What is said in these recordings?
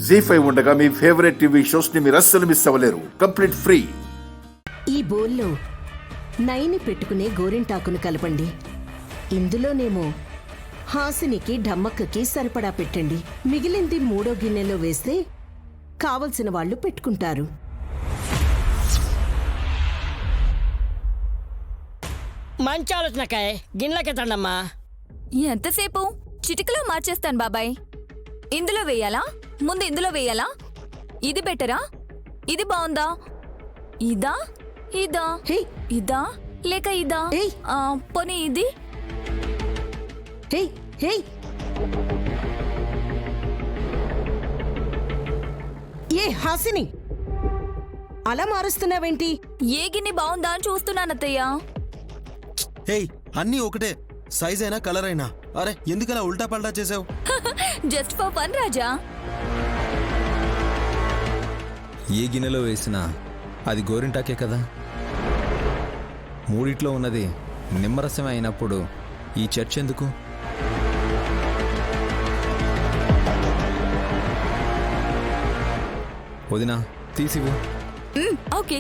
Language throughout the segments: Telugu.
జీ5 ఉండగా మీ ఫేవరెట్ టీవీ షోస్ ని మీరు అస్సలు మిస్ అవ్వలేరు. Complete free. ఈ బౌల్లో నైని పెట్టుకునే గోరింటాకును కలపండి. ఇందులోనేమో హాసినికి ఢమ్మక్కకి సరిపడా పెట్టండి. మిగిలింది మూడో గిన్నెలో వేస్తే కావలసిన వాళ్ళు పెట్టుకుంటారు. మంచి ఆలోచనకాయ గిన్నెలకెత్తండమ్మా. ఎంతసేపు? చిటికలో మార్చేస్తాను బాబాయ్. ఇందులో వేయాలా? ముందు ఇందులో వేయాలా? ఇది బెటరా? ఇది బాగుందా? ఇదా ఇదా హే ఇదా లేక ఇదా? ఏయ్. పోనీ ఇది. హే హే ఏ హాసిని, అలా మారుస్తున్నావేంటి? ఏ గిన్నె బాగుందా అని చూస్తున్నానత్తయ్య. హేయ్, అన్నీ ఒకటే సైజ్ అయినా కలర్ అయినా. అరే ఎందుకలా ఉల్టా పల్టా చేసావు? జస్ట్ ఫర్ ఫన్ రాజా. ఏ గిన్నెలో వేసినా అది గోరింటాకే కదా. మూడిట్లో ఉన్నది నిమ్మరసమే అయినప్పుడు ఈ చర్చ ఎందుకు? వదినా తీసివు. ఓకే.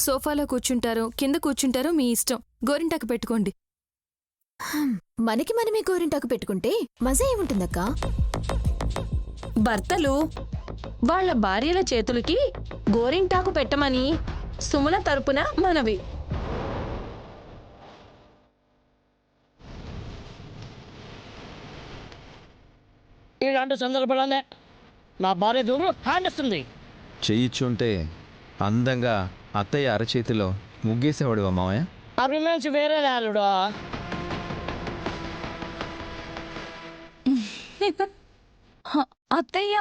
సోఫాలో కూర్చుంటారో కింద కూర్చుంటారో మీ ఇష్టం. గోరింటాకు పెట్టుకోండి. మనకి మనమే గోరింటాకు పెట్టుకుంటే మజా ఏముంటుందక్కా? భర్తలు వాళ్ళ భార్యల చేతులకి గోరింటాకు పెట్టమని సుమల తరపున మనవి. ఇలాంటి సందర్భాలనే నా భార్య దూరు హ్యాండ్ ఇస్తుంది. చెయ్యిచ్చుంటే అందంగా అత్తయ్య అరచేతిలో ముగ్గేసేవాడు మామయ్య. అభిమానించి వేరే రాలుడు. అత్తయ్య,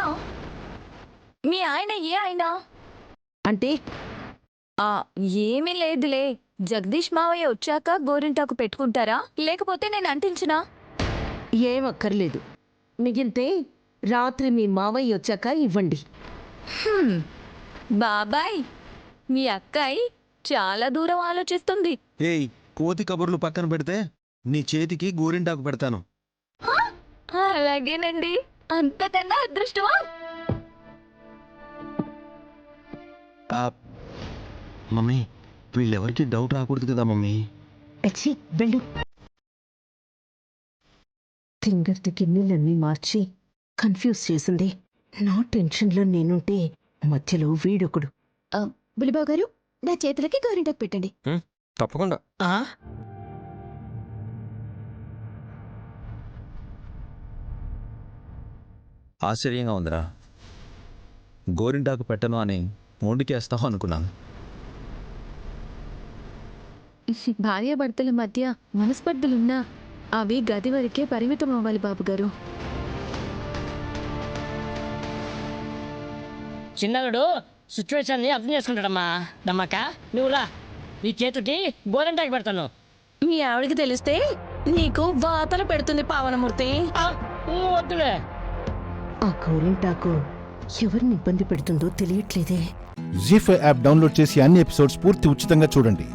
మీ ఆయన ఏ ఆయన? అంటే ఏమీ లేదులే. జగదీష్ మావయ్య వచ్చాక గోరింటాకు పెట్టుకుంటారా, లేకపోతే నేను అంటించినా? ఏం అక్కర్లేదు. మిగిలితే రాత్రి మీ మావయ్య వచ్చాక ఇవ్వండి. బాబాయ్, మీ అక్కాయి చాలా దూరం ఆలోచిస్తుంది. ఏయ్, కోతి కబుర్లు పక్కన పెడితే నీ చేతికి గోరింటాకు పెడతాను. అలాగేనండి. అంతకన్నా అదృష్టమా? మమ్మీ, వీళ్ళెవరికి డౌట్ రాకూడదు కదా మమ్మీ. అచ్చి వెళ్ళు. తింగర్ది గిన్నెలన్నీ మార్చి కన్ఫ్యూజ్ చేసింది. నా టెన్షన్లో నేనుంటే మధ్యలో వీడొకడు. బులిబాబు గారు, నా చేతులకి గోరింటాకు పెట్టండి. తప్పకుండా. ఆశ్చర్యంగా ఉందిరా. గోరింటాకు పెట్టను అని మొండికేస్తావు అనుకున్నాను. భార్యాభర్తల మధ్య మనస్పర్ధలున్నా అవి గది వరకే పరిమితం అవ్వాలి బాబుగారు. చిన్నడు సిచ్యువేషన్ ని అర్థం చేసుకుంటాడమ్మా. నమ్మక నువ్వులా నీ చేతికి గోరంటాకి పెడతాను. మీ ఆవిడికి తెలిస్తే నీకు వాతలు పెడుతుంది పావనమూర్తి. వద్దులే. ఆ గోరింటాకు ఎవరిని ఇబ్బంది పెడుతుందో తెలియట్లేదే. జీ5 యాప్ డౌన్లోడ్ చేసి అన్ని ఎపిసోడ్స్ పూర్తి ఉచితంగా చూడండి.